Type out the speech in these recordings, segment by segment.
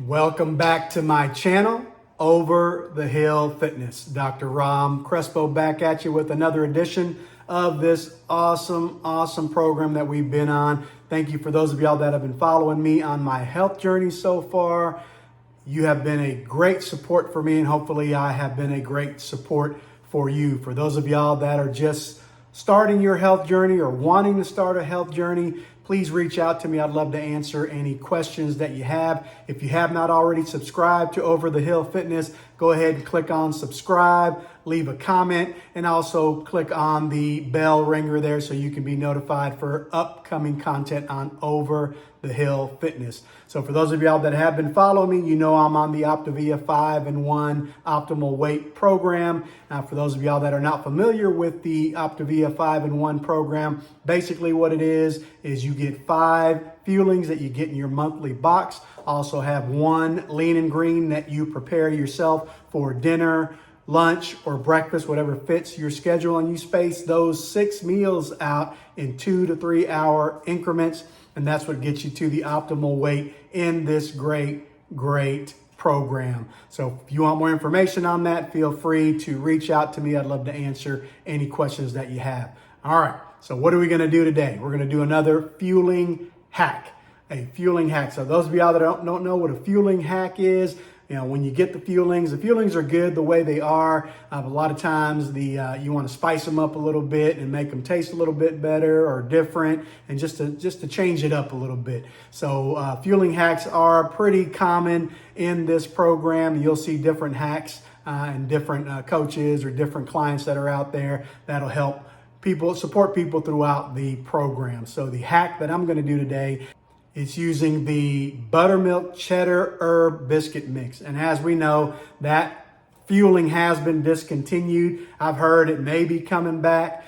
Welcome back to my channel, Over the Hill Fitness. Dr. Ram Crespo back at you with another edition of this awesome program that we've been on. Thank you for those of y'all that have been following me on my health journey so far. You have been a great support for me, and hopefully I have been a great support for you. For those of y'all that are just starting your health journey or wanting to start a health journey, please reach out to me. I'd love to answer any questions that you have. If you have not already subscribed to Over the Hill Fitness, go ahead and click on subscribe, leave a comment, and also click on the bell ringer there so you can be notified for upcoming content on Over the Hill Fitness. So for those of y'all that have been following me, you know I'm on the Optavia 5-in-1 Optimal Weight Program. Now, for those of y'all that are not familiar with the Optavia 5-in-1 program, basically what it is you get 5 fuelings that you get in your monthly box. Also have 1 lean and green that you prepare yourself for dinner, lunch, or breakfast, whatever fits your schedule, and you space those 6 meals out in 2 to 3 hour increments. And that's what gets you to the optimal weight in this great program. So if you want more information on that, feel free to reach out to me. I'd love to answer any questions that you have. All right, so what are we gonna do today? We're gonna do another fueling hack, a fueling hack. So those of y'all that don't know what a fueling hack is, you know, when you get the feelings are good the way they are. A lot of times you want to spice them up a little bit and make them taste a little bit better or different, and just to change it up a little bit. So fueling hacks are pretty common in this program. You'll see different hacks and different coaches or different clients that are out there that'll help support people throughout the program. So the hack that I'm going to do today, it's using the Buttermilk Cheddar Herb Biscuit Mix. And as we know, that fueling has been discontinued. I've heard it may be coming back.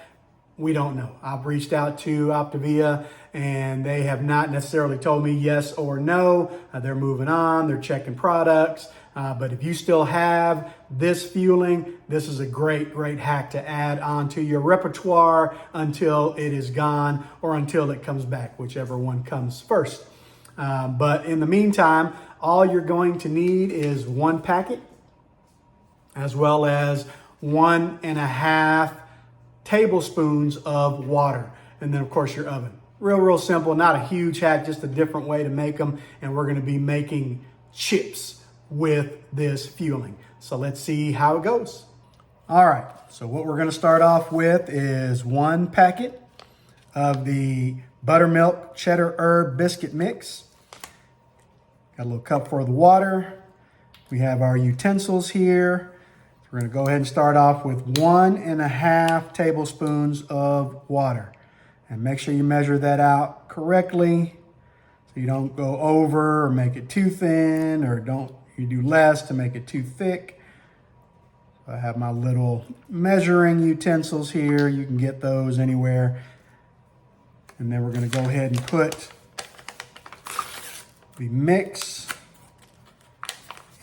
We don't know. I've reached out to Optavia and they have not necessarily told me yes or no. They're moving on, they're checking products. But if you still have this fueling, this is a great hack to add onto your repertoire until it is gone or until it comes back, whichever one comes first. But in the meantime, all you're going to need is 1 packet as well as 1.5 tablespoons of water. And then of course your oven. Real simple, not a huge hack, just a different way to make them. And we're gonna be making chips with this fueling. So let's see how it goes. All right, so what we're gonna start off with is 1 packet of the Buttermilk Cheddar Herb Biscuit Mix. Got a little cup for the water. We have our utensils here. So we're gonna go ahead and start off with 1.5 tablespoons of water. And make sure you measure that out correctly so you don't go over or make it too thin, or you do less to make it too thick. So I have my little measuring utensils here. You can get those anywhere. And then we're gonna go ahead and put the mix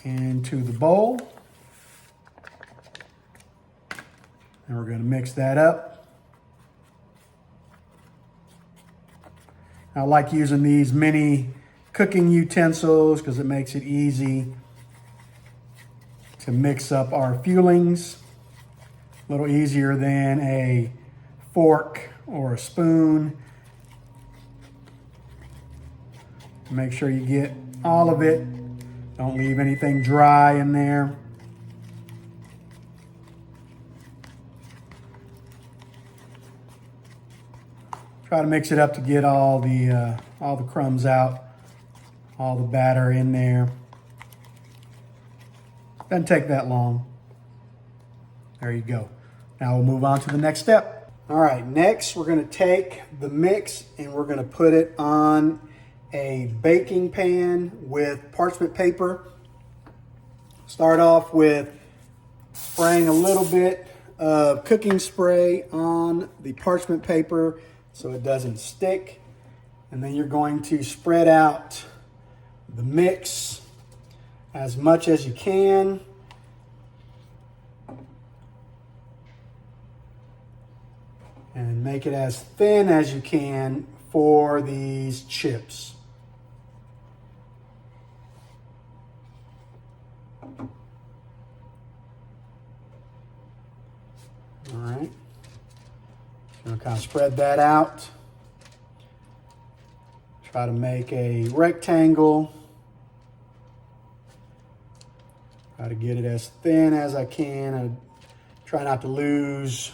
into the bowl. And we're gonna mix that up. I like using these mini cooking utensils because it makes it easy to mix up our fuelings. A little easier than a fork or a spoon. Make sure you get all of it. Don't leave anything dry in there. Try to mix it up to get all the crumbs out, all the batter in there. Doesn't take that long. There you go. Now we'll move on to the next step. All right, next we're gonna take the mix and we're gonna put it on a baking pan with parchment paper. Start off with spraying a little bit of cooking spray on the parchment paper so it doesn't stick. And then you're going to spread out the mix as much as you can. And make it as thin as you can for these chips. Gonna kind of spread that out. Try to make a rectangle. Try to get it as thin as I can. I try not to lose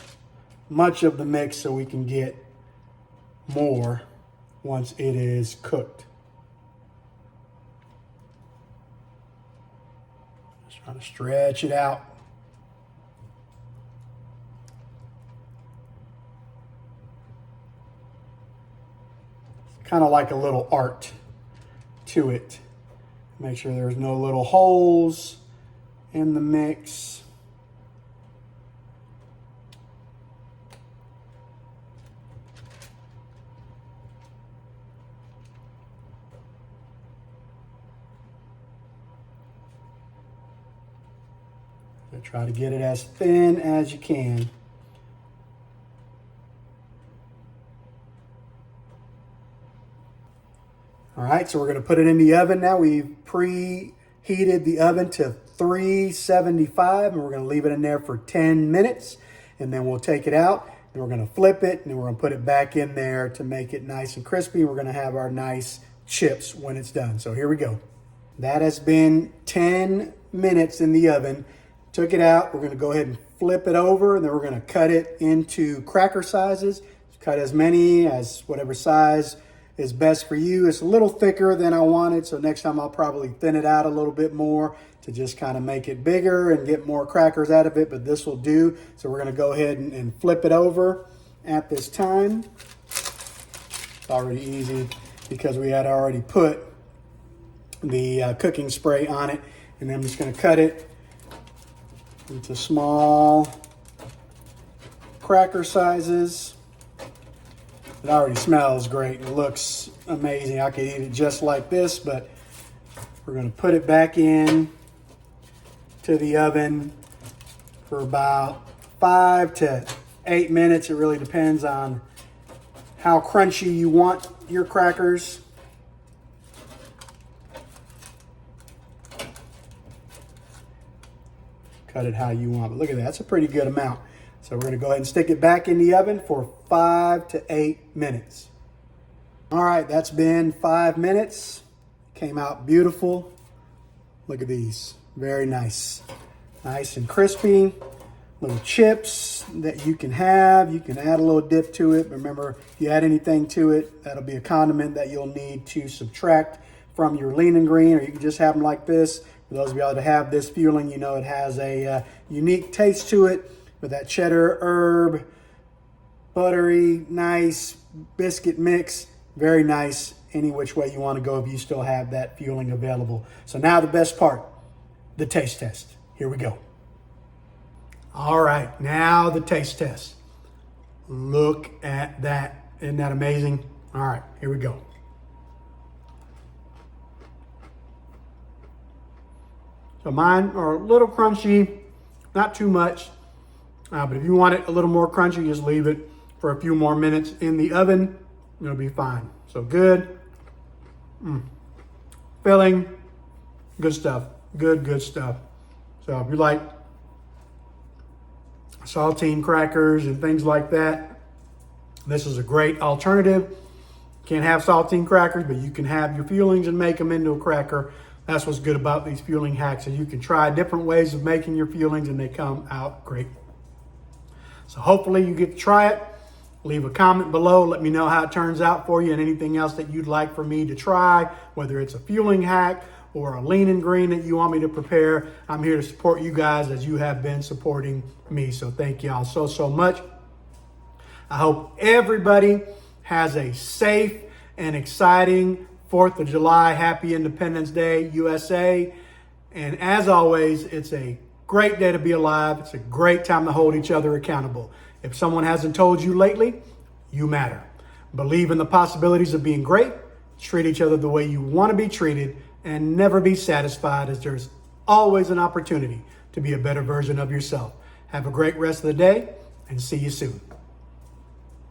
much of the mix so we can get more once it is cooked. Just trying to stretch it out. Kind of like a little art to it. Make sure there's no little holes in the mix. So try to get it as thin as you can. All right, so we're going to put it in the oven now. We've preheated the oven to 375, and we're going to leave it in there for 10 minutes, and then we'll take it out, and we're going to flip it, and then we're going to put it back in there to make it nice and crispy. We're going to have our nice chips when it's done. So here we go. That has been 10 minutes in the oven. Took it out. We're going to go ahead and flip it over, and then we're going to cut it into cracker sizes. Cut as many as whatever size is best for you. It's a little thicker than I wanted, so next time I'll probably thin it out a little bit more to just kind of make it bigger and get more crackers out of it, but this will do. So we're going to go ahead and flip it over at this time. It's already easy because we had already put the cooking spray on it, and then I'm just going to cut it into small cracker sizes. It already smells great. It looks amazing. I could eat it just like this, but we're going to put it back in to the oven for about 5 to 8 minutes. It really depends on how crunchy you want your crackers. Cut it how you want, but look at that. That's a pretty good amount. So we're going to go ahead and stick it back in the oven for 5 to 8 minutes. All right, that's been 5 minutes. Came out beautiful. Look at these. Very nice. Nice and crispy. Little chips that you can have. You can add a little dip to it. Remember, if you add anything to it, that'll be a condiment that you'll need to subtract from your lean and green, or you can just have them like this. For those of y'all that have this fueling, you know it has a unique taste to it. With that cheddar, herb, buttery, nice biscuit mix. Very nice any which way you want to go if you still have that fueling available. So now the best part, the taste test. Here we go. All right, now the taste test. Look at that. Isn't that amazing? All right, here we go. So mine are a little crunchy, not too much. But if you want it a little more crunchy, just leave it for a few more minutes in the oven. It'll be fine. So good. Filling. Good stuff. Good stuff. So if you like saltine crackers and things like that, this is a great alternative. Can't have saltine crackers, but you can have your fuelings and make them into a cracker. That's what's good about these fueling hacks. And you can try different ways of making your fuelings and they come out great. So hopefully you get to try it. Leave a comment below. Let me know how it turns out for you and anything else that you'd like for me to try, whether it's a fueling hack or a lean and green that you want me to prepare. I'm here to support you guys as you have been supporting me. So thank y'all so much. I hope everybody has a safe and exciting 4th of July. Happy Independence Day, USA. And as always, it's a great day to be alive. It's a great time to hold each other accountable. If someone hasn't told you lately, you matter. Believe in the possibilities of being great. Treat each other the way you want to be treated and never be satisfied, as there's always an opportunity to be a better version of yourself. Have a great rest of the day and see you soon.